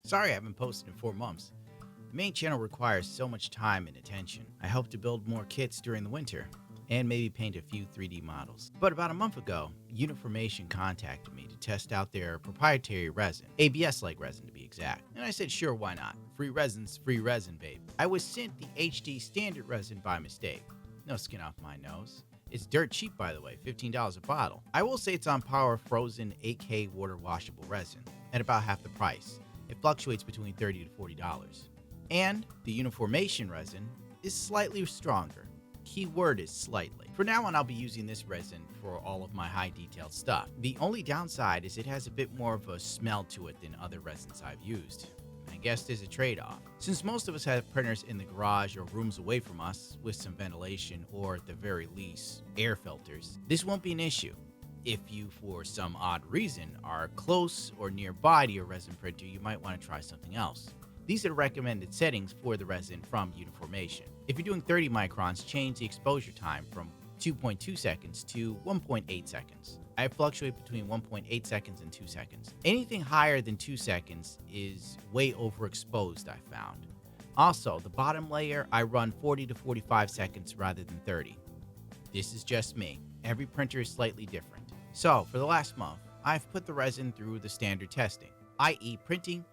Sorry I haven't posted in 4 months. The main channel requires so much time and attention. I hope to build more kits during the winter and maybe paint a few 3D models. But about a month ago, Uniformation contacted me to test out their proprietary resin, ABS-like resin to be exact. And I said sure, why not? Free resin's free resin, babe. I was sent the HD standard resin by mistake. No skin off my nose. It's dirt cheap, by the way, $15 a bottle. I will say it's on par with frozen 8K water washable resin at about half the price. It fluctuates between $30 to $40. And the Uniformation resin is slightly stronger. Key word is slightly. For now on, I'll be using this resin for all of my high detailed stuff. The only downside is it has a bit more of a smell to it than other resins I've used. I guess there's a trade-off. Since most of us have printers in the garage or rooms away from us with some ventilation or at the very least air filters, this won't be an issue. If you, for some odd reason, are close or nearby to your resin printer, you might want to try something else. These are the recommended settings for the resin from Uniformation. If you're doing 30 microns, change the exposure time from 2.2 seconds to 1.8 seconds. I fluctuate between 1.8 seconds and 2 seconds. Anything higher than 2 seconds is way overexposed, I found. Also, the bottom layer, I run 40 to 45 seconds rather than 30. This is just me. Every printer is slightly different. So, for the last month, I've put the resin through the standard testing, i.e. printing,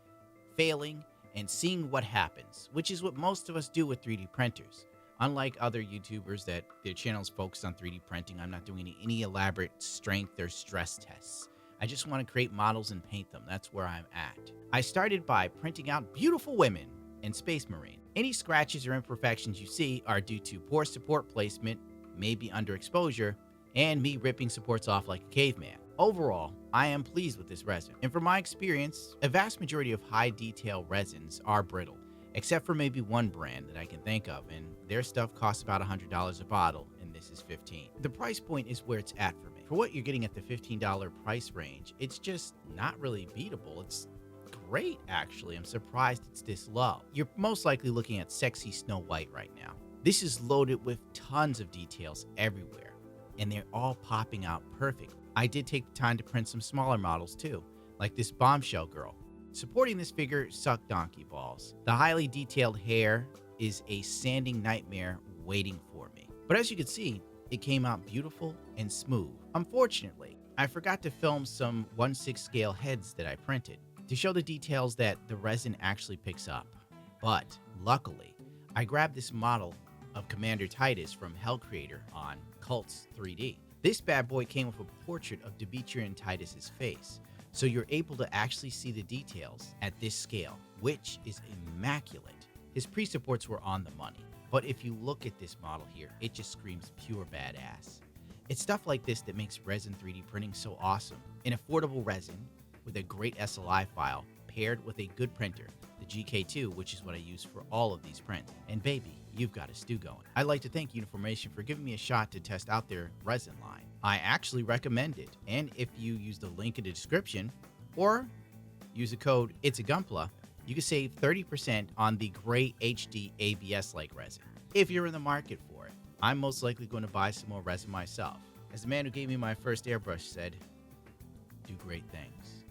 failing, and seeing what happens, which is what most of us do with 3D printers. Unlike other YouTubers that their channels focus on 3D printing, I'm not doing any elaborate strength or stress tests. I just want to create models and paint them. That's where I'm at. I started by printing out beautiful women and Space Marine. Any scratches or imperfections you see are due to poor support placement, maybe underexposure, and me ripping supports off like a caveman. Overall, I am pleased with this resin, and from my experience, a vast majority of high detail resins are brittle, except for maybe one brand that I can think of, and their stuff costs about $100 a bottle, and this is $15. The price point is where it's at for me. For what you're getting at the $15 price range, it's just not really beatable. It's great, actually. I'm surprised it's this low. You're most likely looking at sexy Snow White right now. This is loaded with tons of details everywhere, and they're all popping out perfectly. I did take the time to print some smaller models too, like this bombshell girl. Supporting this figure suck donkey balls. The highly detailed hair is a sanding nightmare waiting for me. But as you can see, it came out beautiful and smooth. Unfortunately, I forgot to film some 1/6 scale heads that I printed to show the details that the resin actually picks up. But luckily, I grabbed this model of Commander Titus from Hell Creator on Cults 3D. This bad boy came with a portrait of Demetrian Titus's face, so you're able to actually see the details at this scale, which is immaculate. His pre-supports were on the money, but if you look at this model here, it just screams pure badass. It's stuff like this that makes resin 3D printing so awesome. An affordable resin with a great SLI file paired with a good printer, the GKtwo, which is what I use for all of these prints. And baby, you've got a stew going. I'd like to thank Uniformation for giving me a shot to test out their resin line. I actually recommend it, and if you use the link in the description or use the code ItsAGunpla, you can save 30% on the gray HD ABS-like resin. If you're in the market for it, I'm most likely going to buy some more resin myself. As the man who gave me my first airbrush said, do great things.